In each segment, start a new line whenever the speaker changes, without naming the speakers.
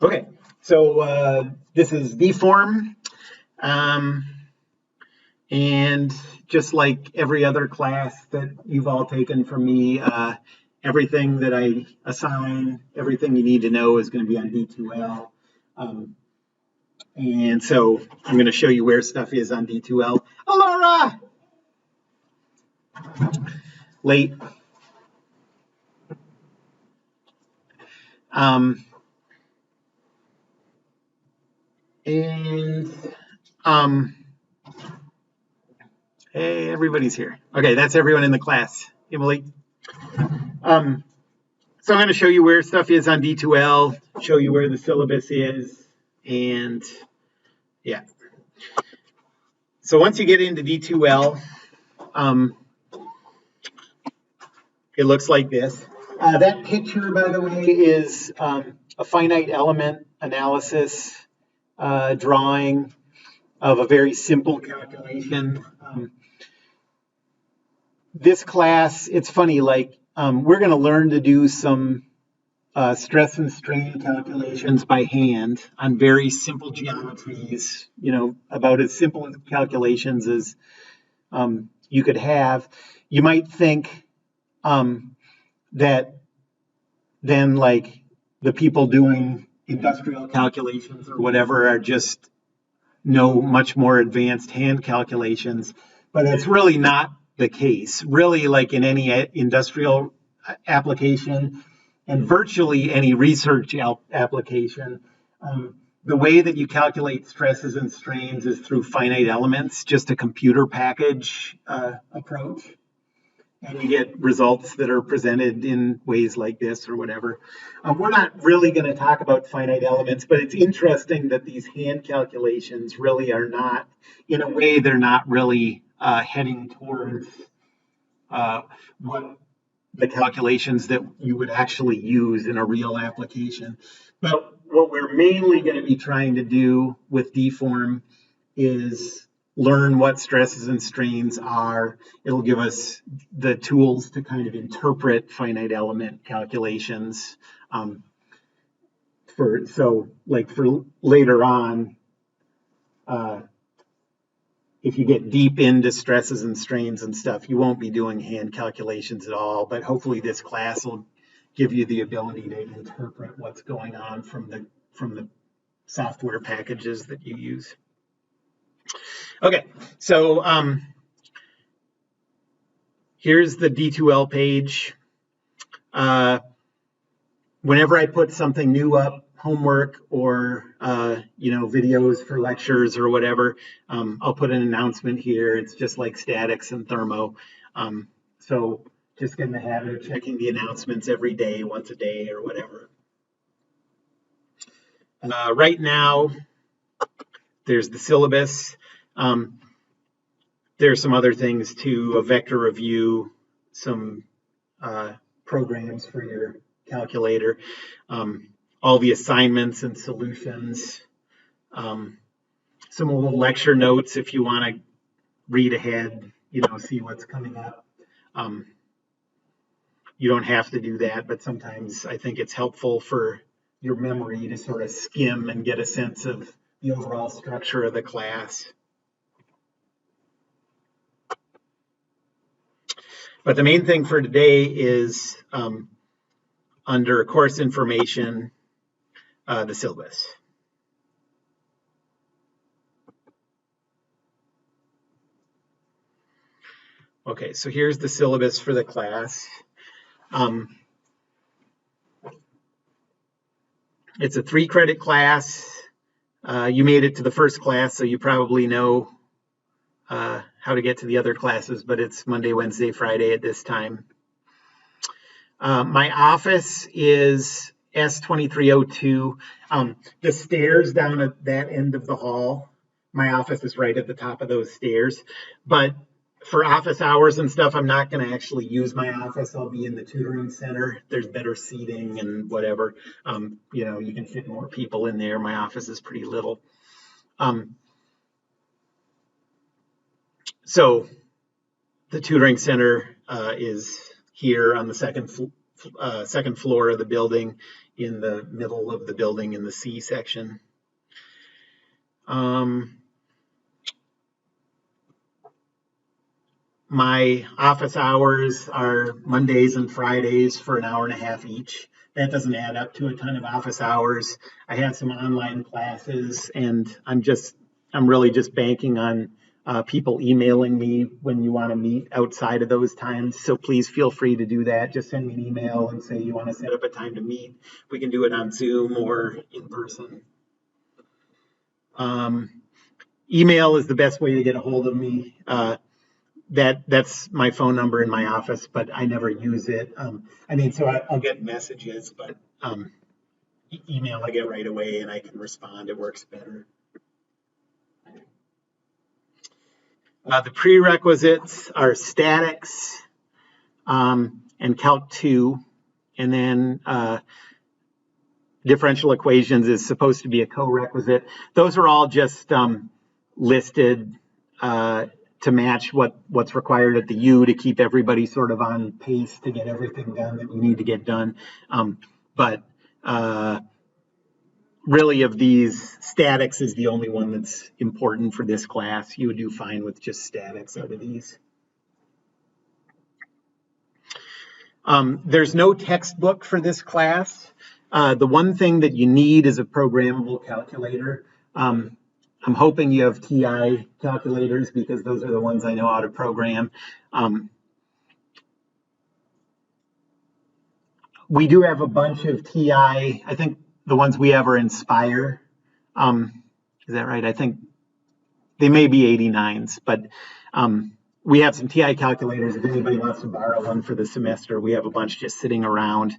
Okay, so this is Deform, um, and just like every other class that you've all taken from me, everything that I assign, everything you need to know is going to be on D2L. And so I'm going to show you where stuff is on D2L. Alora! Late. Hey, everybody's here. Okay, that's everyone in the class. Emily. So I'm going to show you where stuff is on D2L, show you where the syllabus is, and yeah. So once you get into D2L, it looks like this. That picture, by the way, is a finite element analysis drawing of a very simple calculation. This class, it's funny, like we're going to learn to do some stress and strain calculations by hand on very simple geometries, about as simple calculations as you could have. You might think that then like the people doing industrial calculations or whatever are just know much more advanced hand calculations, but that's really not the case. Really, like in any industrial application and virtually any research application, the way that you calculate stresses and strains is through finite elements, just a computer package approach. And you get results that are presented in ways like this or whatever. We're not really going to talk about finite elements, but it's interesting that these hand calculations really are not, in a way, they're not really heading towards what the calculations that you would actually use in a real application. But what we're mainly going to be trying to do with Deform is learn what stresses and strains are. It'll give us the tools to kind of interpret finite element calculations. For later on, if you get deep into stresses and strains and stuff, you won't be doing hand calculations at all. But hopefully this class will give you the ability to interpret what's going on from the software packages that you use. Okay, so here's the D2L page. Whenever I put something new up, homework or videos for lectures or whatever, I'll put an announcement here. It's just like statics and thermo. So just get in the habit of checking the announcements every day, once a day or whatever. Right now, there's the syllabus. There's some other things too, a vector review, some programs for your calculator, all the assignments and solutions, some old lecture notes if you want to read ahead, see what's coming up. You don't have to do that, but sometimes I think it's helpful for your memory to sort of skim and get a sense of the overall structure of the class. But the main thing for today is under course information, the syllabus. Okay, so here's the syllabus for the class. It's a 3-credit class. You made it to the first class, so you probably know how to get to the other classes, but it's Monday, Wednesday, Friday at this time. My office is S2302. The stairs down at that end of the hall, my office is right at the top of those stairs. But for office hours and stuff, I'm not going to actually use my office. I'll be in the tutoring center. There's better seating and whatever. You can fit more people in there. My office is pretty little. So the tutoring center is here on the second floor of the building, in the middle of the building in the C section. My office hours are Mondays and Fridays for an hour and a half each. That doesn't add up to a ton of office hours. I have some online classes, and I'm really just banking on people emailing me when you want to meet outside of those times. So please feel free to do that. Just send me an email and say you want to set up a time to meet. We can do it on Zoom or in person. Email is the best way to get a hold of me. That's my phone number in my office, but I never use it. So I'll get messages, but email I get right away and I can respond. It works better. The prerequisites are statics and Calc 2, and then differential equations is supposed to be a co-requisite. Those are all just listed to match what's required at the U to keep everybody sort of on pace to get everything done that we need to get done. But really of these, statics is the only one that's important for this class. You would do fine with just statics out of these. There's no textbook for this class. The one thing that you need is a programmable calculator. I'm hoping you have TI calculators because those are the ones I know how to program. We do have a bunch of TI. I think the ones we have are Inspire. Is that right? I think they may be 89s, but we have some TI calculators. If anybody wants to borrow one for the semester, we have a bunch just sitting around.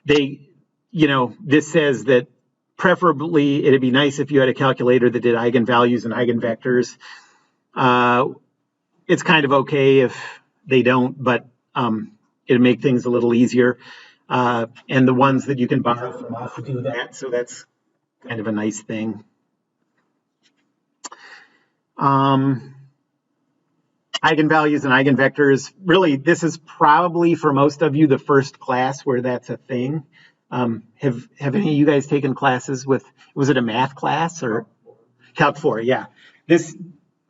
This says that preferably it'd be nice if you had a calculator that did eigenvalues and eigenvectors. It's kind of okay if they don't, but it'd make things a little easier. And the ones that you can borrow from us do that, so that's kind of a nice thing. Eigenvalues and eigenvectors, really, this is probably for most of you the first class where that's a thing. Have any of you guys taken classes with, was it a math class or Calc 4? Yeah.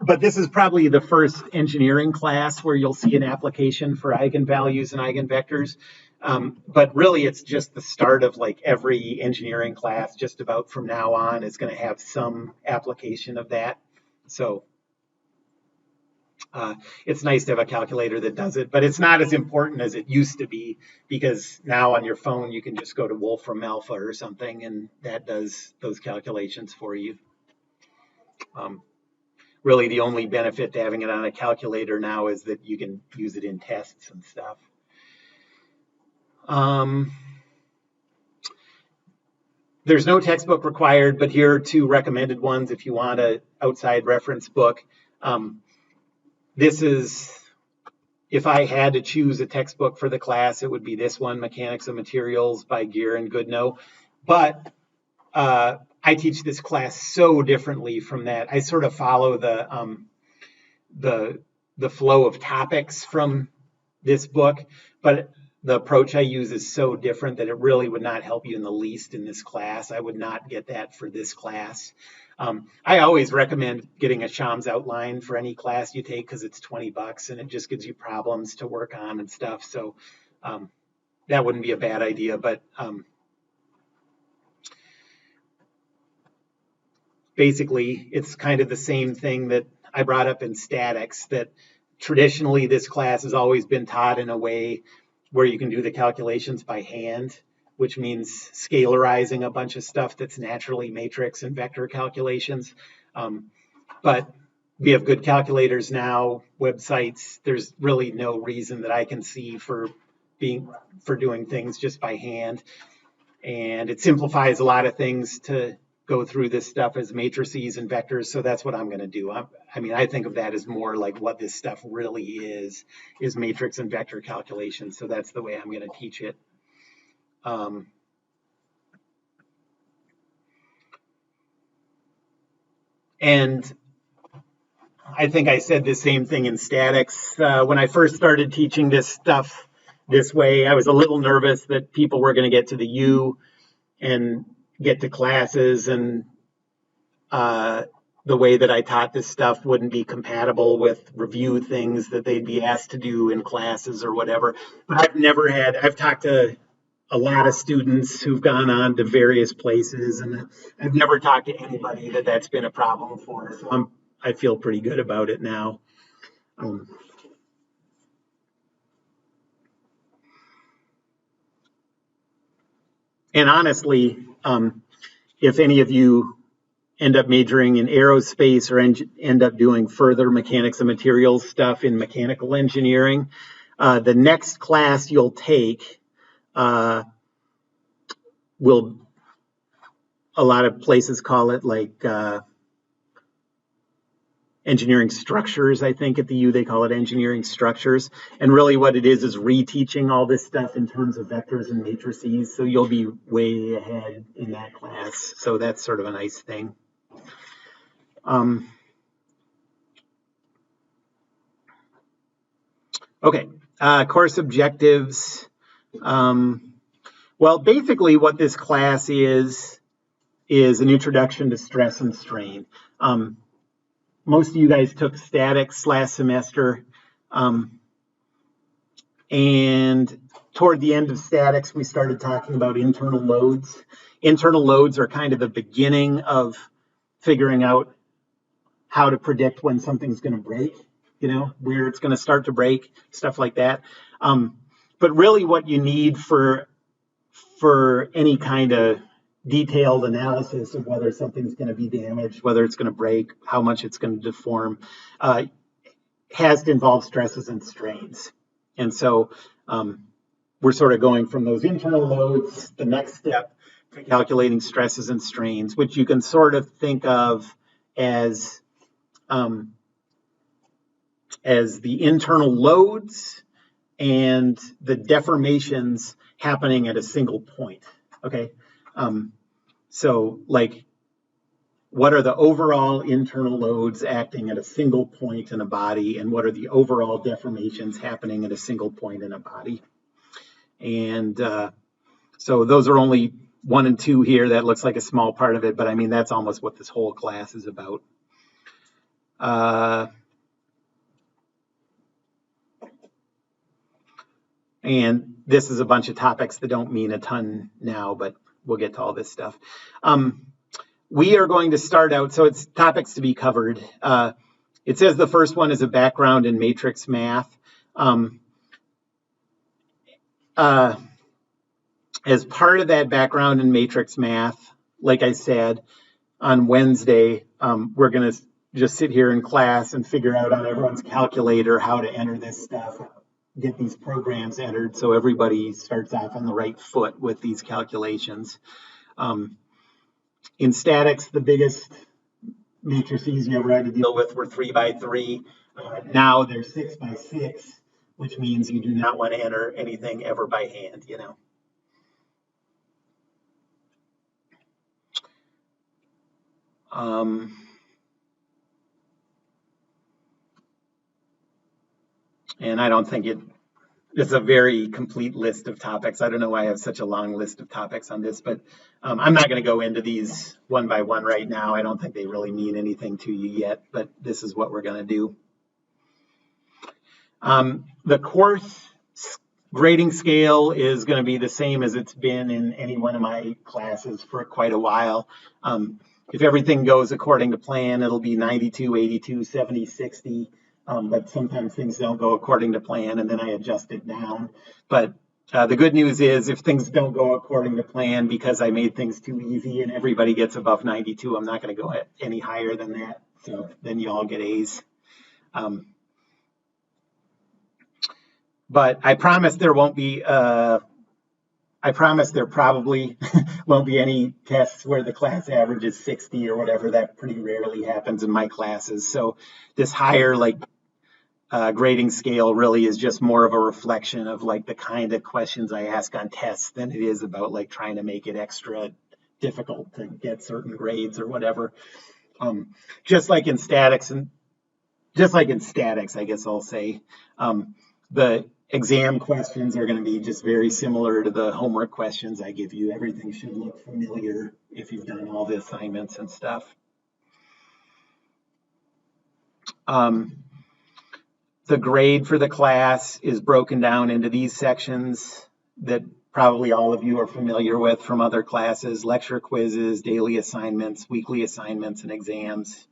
But this is probably the first engineering class where you'll see an application for eigenvalues and eigenvectors. But really, it's just the start of like every engineering class, just about from now on, is going to have some application of that. So it's nice to have a calculator that does it, but it's not as important as it used to be because now on your phone, you can just go to Wolfram Alpha or something, and that does those calculations for you. Really, the only benefit to having it on a calculator now is that you can use it in tests and stuff. There's no textbook required, but here are two recommended ones if you want an outside reference book. This is, if I had to choose a textbook for the class, it would be this one, Mechanics of Materials by Gear and Goodnow. But I teach this class so differently from that. I sort of follow the flow of topics from this book, but the approach I use is so different that it really would not help you in the least in this class. I would not get that for this class. I always recommend getting a Shams outline for any class you take because it's $20 and it just gives you problems to work on and stuff. So that wouldn't be a bad idea, but basically it's kind of the same thing that I brought up in statics, that traditionally this class has always been taught in a way where you can do the calculations by hand, which means scalarizing a bunch of stuff that's naturally matrix and vector calculations. But we have good calculators now, websites. There's really no reason that I can see for doing things just by hand. And it simplifies a lot of things to go through this stuff as matrices and vectors. So that's what I'm going to do. I think of that as more like what this stuff really is matrix and vector calculations. So that's the way I'm going to teach it. And I think I said the same thing in statics. When I first started teaching this stuff this way. I was a little nervous that people were going to get to the U and get to classes, and the way that I taught this stuff wouldn't be compatible with review things that they'd be asked to do in classes or whatever. But I've talked to a lot of students who've gone on to various places, and I've never talked to anybody that's been a problem for. So I feel pretty good about it now. And honestly, if any of you end up majoring in aerospace or end up doing further mechanics and materials stuff in mechanical engineering, the next class you'll take will, a lot of places call it like engineering structures. I think at the U they call it engineering structures. And really what it is reteaching all this stuff in terms of vectors and matrices. So you'll be way ahead in that class. So that's sort of a nice thing. Okay, course objectives. Well, basically what this class is an introduction to stress and strain. Most of you guys took statics last semester. And toward the end of statics, we started talking about internal loads. Internal loads are kind of the beginning of figuring out how to predict when something's going to break, where it's going to start to break, stuff like that. But really what you need for any kind of detailed analysis of whether something's going to be damaged, whether it's going to break, how much it's going to deform, has to involve stresses and strains. And so we're sort of going from those internal loads, the next step, to calculating stresses and strains, which you can sort of think of as the internal loads and the deformations happening at a single point. Okay, so like, what are the overall internal loads acting at a single point in a body, and what are the overall deformations happening at a single point in a body? And so those are only 1 and 2 here. That looks like a small part of it, but I mean, that's almost what this whole class is about. And this is a bunch of topics that don't mean a ton now, but we'll get to all this stuff. We are going to start out, so it's topics to be covered. It says the first one is a background in matrix math. As part of that background in matrix math, like I said, on Wednesday, we're going to just sit here in class and figure out on everyone's calculator how to enter this stuff, get these programs entered so everybody starts off on the right foot with these calculations. In statics, the biggest matrices you ever had to deal with were 3 by 3. Now they're 6 by 6, which means you do not want to enter anything ever by hand, And I don't think it's a very complete list of topics. I don't know why I have such a long list of topics on this, but I'm not going to go into these one by one right now. I don't think they really mean anything to you yet, but this is what we're going to do. The course grading scale is going to be the same as it's been in any one of my classes for quite a while. If everything goes according to plan, it'll be 92, 82, 70, 60. But sometimes things don't go according to plan, and then I adjust it down. But the good news is, if things don't go according to plan because I made things too easy and everybody gets above 92, I'm not going to go any higher than that. So then you all get A's. But I promise there won't be. I promise there probably won't be any tests where the class average is 60 or whatever. That pretty rarely happens in my classes. So this higher grading scale really is just more of a reflection of the kind of questions I ask on tests than it is about trying to make it extra difficult to get certain grades or whatever. Just like in statics, I guess I'll say, exam questions are going to be just very similar to the homework questions I give you. Everything should look familiar if you've done all the assignments and stuff. The grade for the class is broken down into these sections that probably all of you are familiar with from other classes: lecture quizzes, daily assignments, weekly assignments, and exams.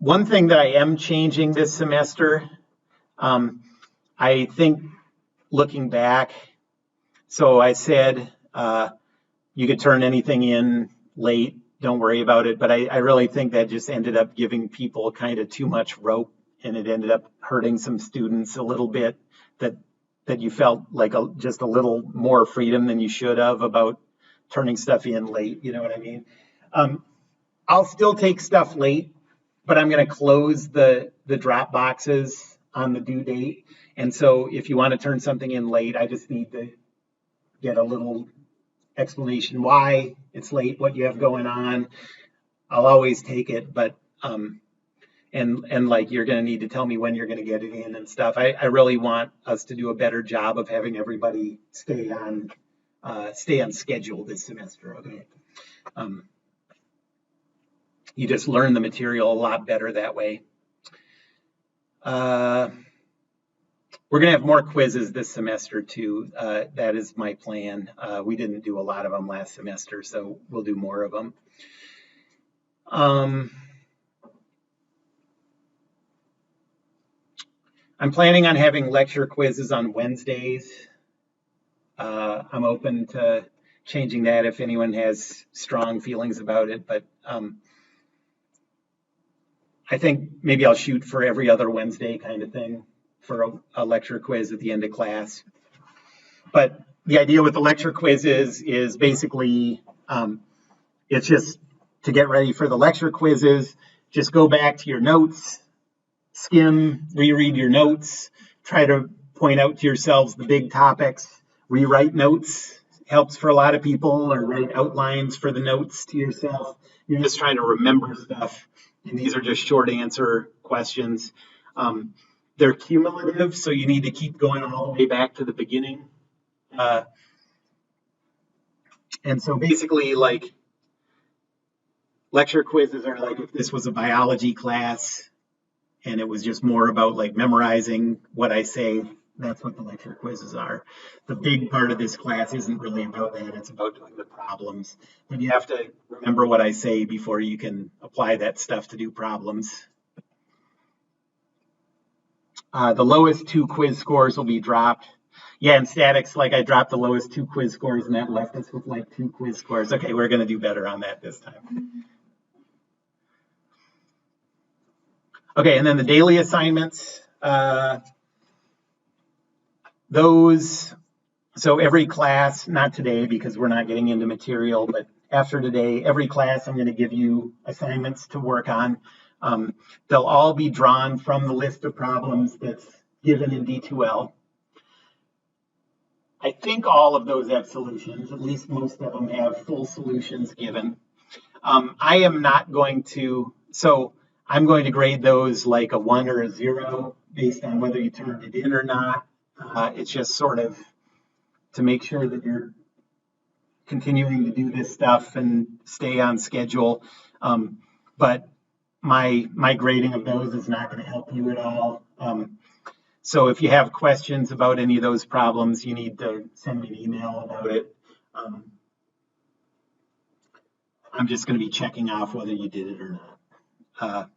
One thing that I am changing this semester, I think looking back, so I said you could turn anything in late, don't worry about it, but I really think that just ended up giving people kind of too much rope, and it ended up hurting some students a little bit, that you felt like just a little more freedom than you should have about turning stuff in late, you know what I mean? I'll still take stuff late, but I'm going to close the drop boxes on the due date. And so if you want to turn something in late, I just need to get a little explanation why it's late, what you have going on. I'll always take it, but and like you're going to need to tell me when you're going to get it in and stuff. I really want us to do a better job of having everybody stay on schedule this semester. Okay. You just learn the material a lot better that way. We're going to have more quizzes this semester too. That is my plan. We didn't do a lot of them last semester, so we'll do more of them. I'm planning on having lecture quizzes on Wednesdays. I'm open to changing that if anyone has strong feelings about it, but I think maybe I'll shoot for every other Wednesday kind of thing for a lecture quiz at the end of class. But the idea with the lecture quiz is basically it's just to get ready for the lecture quizzes. Just go back to your notes, skim, reread your notes, try to point out to yourselves the big topics, rewrite notes. Helps for a lot of people, or write outlines for the notes to yourself. You're just trying to remember stuff. And these are just short answer questions. They're cumulative, so you need to keep going all the way back to the beginning. And so basically, like, lecture quizzes are like if this was a biology class and it was just more about like memorizing what I say. That's what the lecture quizzes are. The big part of this class isn't really about that. It's about doing the problems. But you have to remember what I say before you can apply that stuff to do problems. The lowest 2 quiz scores will be dropped. Yeah, in statics, like I dropped the lowest 2 quiz scores and that left us with like 2 quiz scores. Okay, we're going to do better on that this time. Okay, and then the daily assignments. Those, so every class, not today because we're not getting into material, but after today, every class I'm going to give you assignments to work on. They'll all be drawn from the list of problems that's given in D2L. I think all of those have solutions, at least most of them have full solutions given. I am not going to, so I'm going to grade those like a 1 or a 0 based on whether you turned it in or not. It's just sort of to make sure that you're continuing to do this stuff and stay on schedule. But my grading of those is not going to help you at all. So if you have questions about any of those problems, you need to send me an email about it. I'm just going to be checking off whether you did it or not.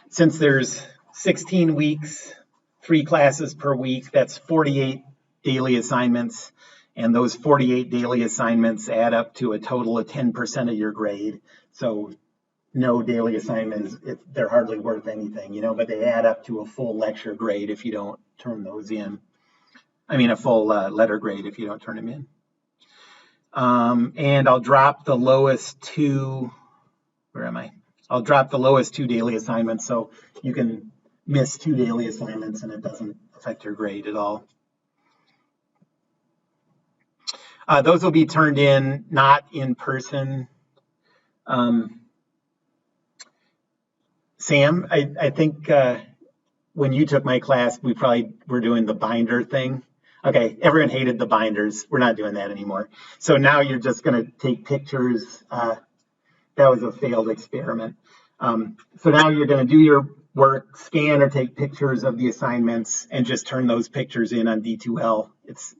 Since there's 16 weeks, 3 classes per week, that's 48 daily assignments. And those 48 daily assignments add up to a total of 10% of your grade. So no daily assignments, they're hardly worth anything, you know, but they add up to a full lecture grade if you don't turn those in. I mean, a full letter grade if you don't turn them in. And I'll drop the lowest 2, where am I? I'll drop the lowest 2 daily assignments, so you can miss 2 daily assignments and it doesn't affect your grade at all. Those will be turned in, not in person. Um, Sam, I think when you took my class, we probably were doing the binder thing. Okay, everyone hated the binders. We're not doing that anymore. So now you're just going to take pictures. That was a failed experiment. So now you're going to do your work, scan or take pictures of the assignments, and just turn those pictures in on D2L. It's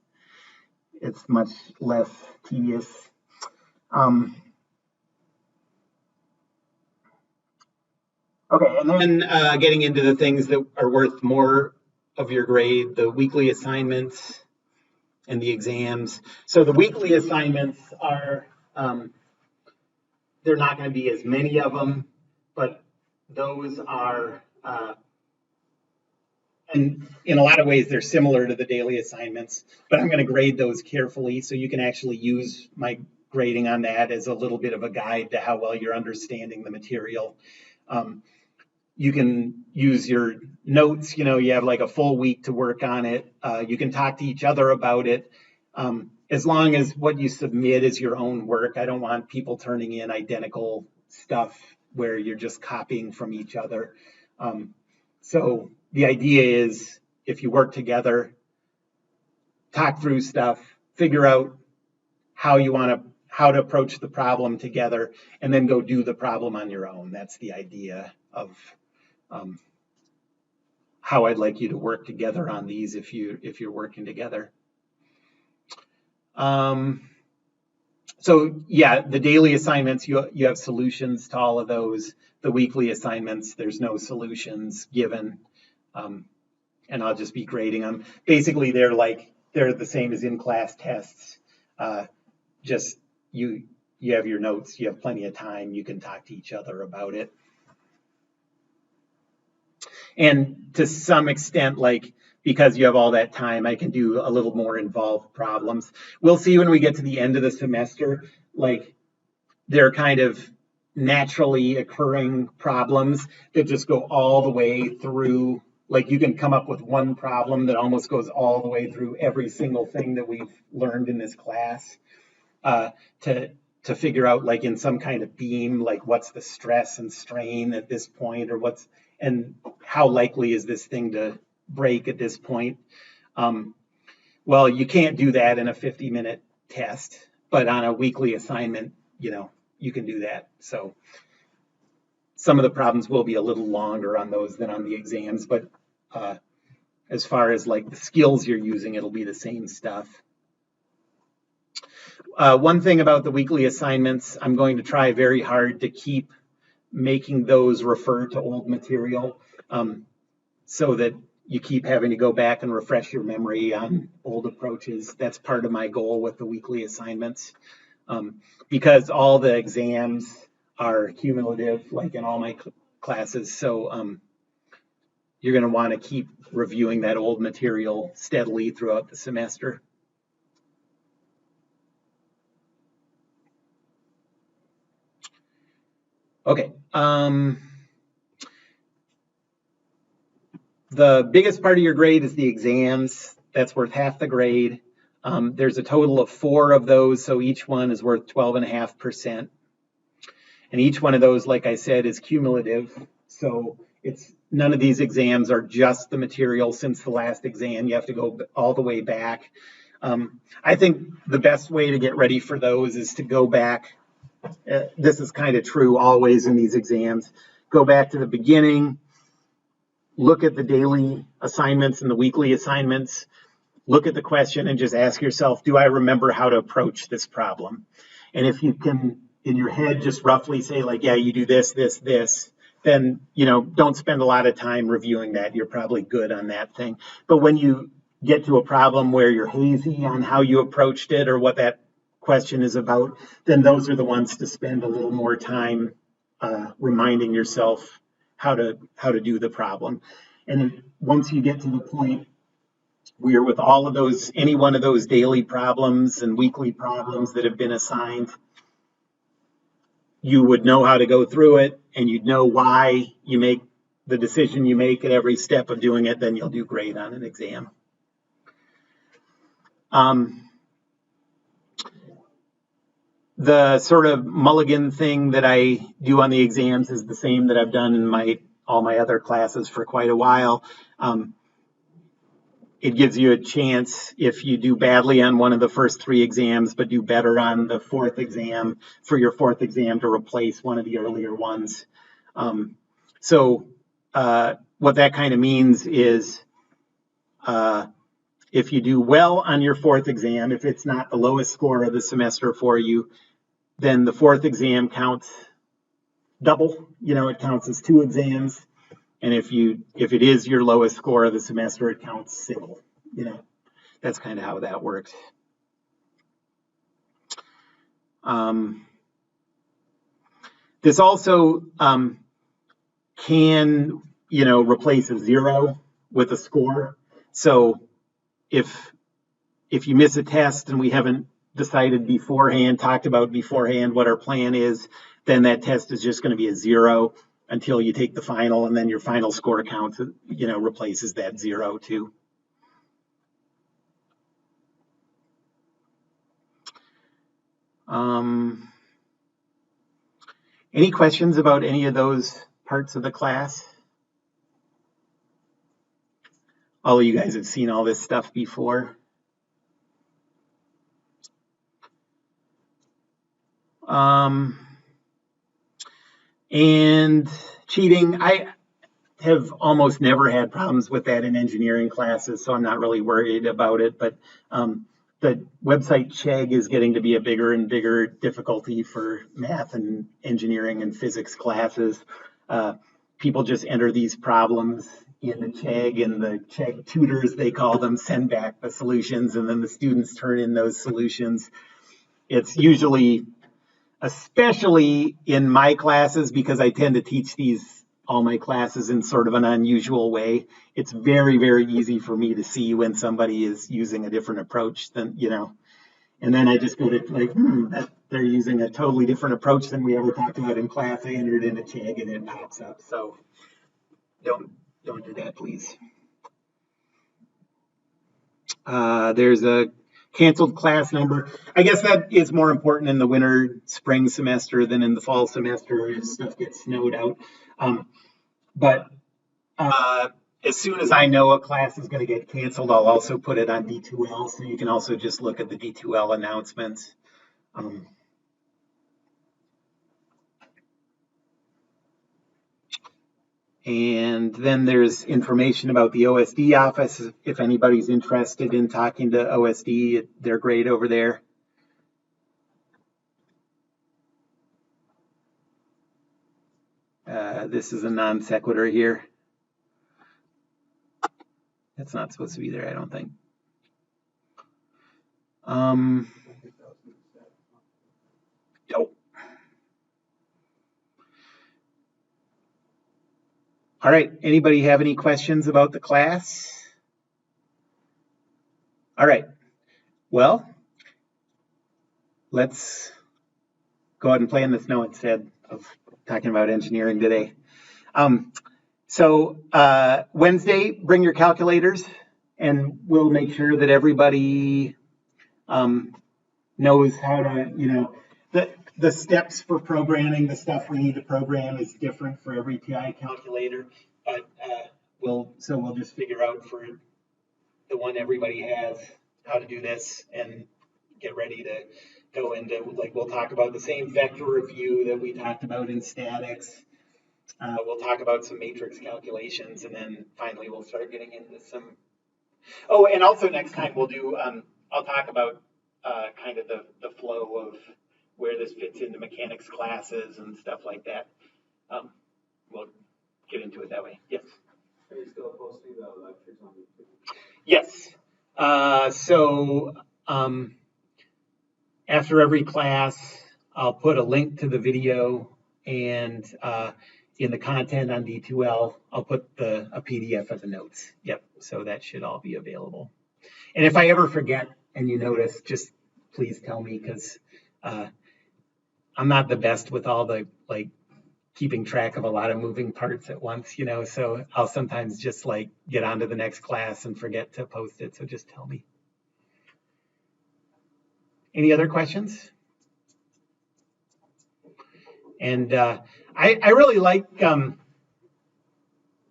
much less tedious. Okay, and then getting into the things that are worth more of your grade, the weekly assignments and the exams. So the weekly assignments are, they're not going to be as many of them, but those are, and in a lot of ways, they're similar to the daily assignments, but I'm going to grade those carefully so you can actually use my grading on that as a little bit of a guide to how well you're understanding the material. You can use your notes, you have like a full week to work on it. You can talk to each other about it. As long as what you submit is your own work. I don't want people turning in identical stuff where you're just copying from each other. So the idea is if you work together, talk through stuff, figure out how to approach the problem together, and then go do the problem on your own. That's the idea of how I'd like you to work together on these if you're working together. So yeah, the daily assignments, you have solutions to all of those. The weekly assignments, there's no solutions given, and I'll just be grading them. Basically, they're the same as in-class tests. Just you have your notes, you have plenty of time, you can talk to each other about it. And to some extent, because you have all that time, I can do a little more involved problems. We'll see when we get to the end of the semester, they're kind of naturally occurring problems that just go all the way through. You can come up with one problem that almost goes all the way through every single thing that we've learned in this class, to figure out, in some kind of beam, what's the stress and strain at this point, or and how likely is this thing to break at this point. Well, you can't do that in a 50-minute test, but on a weekly assignment, you can do that. So some of the problems will be a little longer on those than on the exams, but as far as the skills you're using, it'll be the same stuff. One thing about the weekly assignments, I'm going to try very hard to keep making those refer to old material, so that you keep having to go back and refresh your memory on old approaches. That's part of my goal with the weekly assignments, because all the exams are cumulative, in all my classes. So you're going to want to keep reviewing that old material steadily throughout the semester. Okay. The biggest part of your grade is the exams. That's worth half the grade. There's a total of 4 of those, so each one is worth 12.5%. And each one of those, like I said, is cumulative. So none of these exams are just the material since the last exam. You have to go all the way back. I think the best way to get ready for those is to go back. This is kind of true always in these exams. Go back to the beginning, look at the daily assignments and the weekly assignments, look at the question and just ask yourself, do I remember how to approach this problem? And if you can, in your head, just roughly say yeah, you do this, this, this, then, don't spend a lot of time reviewing that. You're probably good on that thing. But when you get to a problem where you're hazy on how you approached it or what that question is about, then those are the ones to spend a little more time reminding yourself how to do the problem. And once you get to the point where with all of those, any one of those daily problems and weekly problems that have been assigned, you would know how to go through it and you'd know why you make the decision you make at every step of doing it, then you'll do great on an exam. the sort of mulligan thing that I do on the exams is the same that I've done in all my other classes for quite a while. It gives you a chance, if you do badly on one of the first 3 exams but do better on the 4th exam, for your 4th exam to replace one of the earlier ones. So what that kind of means is if you do well on your 4th exam, if it's not the lowest score of the semester for you, then the 4th exam counts double. It counts as 2 exams. And if it is your lowest score of the semester, it counts single. That's kind of how that works. This also can, replace a 0 with a score. So if you miss a test and we haven't talked about beforehand what our plan is, then that test is just going to be a 0 until you take the final, and then your final score counts, replaces that 0 too. Any questions about any of those parts of the class? All of you guys have seen all this stuff before. And cheating, I have almost never had problems with that in engineering classes, so I'm not really worried about it. But the website Chegg is getting to be a bigger and bigger difficulty for math and engineering and physics classes. People just enter these problems in the Chegg, and the Chegg tutors, they call them, send back the solutions, and then the students turn in those solutions. It's usually, especially in my classes, because I tend to teach all my classes in sort of an unusual way, it's very, very easy for me to see when somebody is using a different approach than, and then I just go to they're using a totally different approach than we ever talked about in class. I enter it in a Chegg and it pops up. So don't do that, please. There's a canceled class number. I guess that is more important in the winter, spring semester than in the fall semester if stuff gets snowed out. But as soon as I know a class is going to get canceled, I'll also put it on D2L, so you can also just look at the D2L announcements. And then there's information about the OSD office. If anybody's interested in talking to OSD, they're great over there. This is a non sequitur here. That's not supposed to be there, I don't think. Nope. All right, anybody have any questions about the class? All right, well, let's go ahead and play in the snow instead of talking about engineering today. So Wednesday, bring your calculators, and we'll make sure that everybody knows how to, the steps for programming, the stuff we need to program is different for every TI calculator, but we'll just figure out for the one everybody has how to do this and get ready to go into, we'll talk about the same vector review that we talked about in statics. We'll talk about some matrix calculations, and then finally we'll start getting into some. Oh, and also next time we'll do, I'll talk about kind of the flow of where this fits into mechanics classes and stuff like that. We'll get into it that way. Yes?
Are you still posting the lectures on YouTube?
Yes. So after every class, I'll put a link to the video, and in the content on D2L, I'll put a PDF of the notes. Yep, so that should all be available. And if I ever forget and you notice, just please tell me, because I'm not the best with all the keeping track of a lot of moving parts at once, so I'll sometimes just get on to the next class and forget to post it, so just tell me. Any other questions? And I really like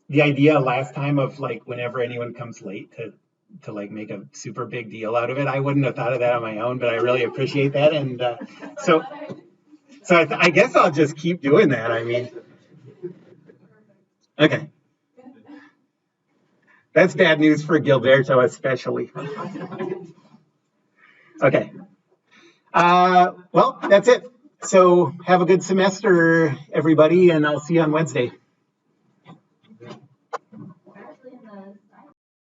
the idea last time of like whenever anyone comes late to like make a super big deal out of it. I wouldn't have thought of that on my own, but I really appreciate that. And so I guess I'll just keep doing that. I mean, okay, that's bad news for Gilberto especially. Okay. Well, that's it. So have a good semester, everybody, and I'll see you on Wednesday.